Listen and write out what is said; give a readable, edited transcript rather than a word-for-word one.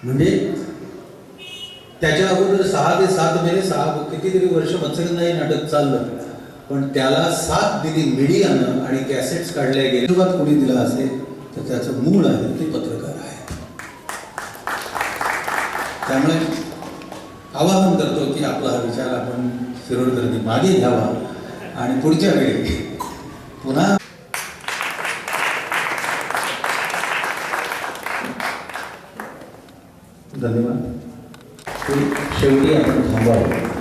म्हणजे त्याच्या अगोदर 6 ते 7 महिने 6 कितीतरी वर्ष मत्स्यगंधा हे नाटक चाललं, पण त्याला साथ दिली मीडियानं आणि कॅसेट्स काढल्या गेल्या. सुरुवात कोणी दिला असेल तर त्याचं मूळ आहे ते पत्रकार आहे. त्यामुळे आवाहन करतो की आपला हा विचार आपण शिरोडकरांनी मागे घ्यावा आणि पुढच्या वेळी पुन्हा. धन्यवाद. शेवटी आपण थांबावं.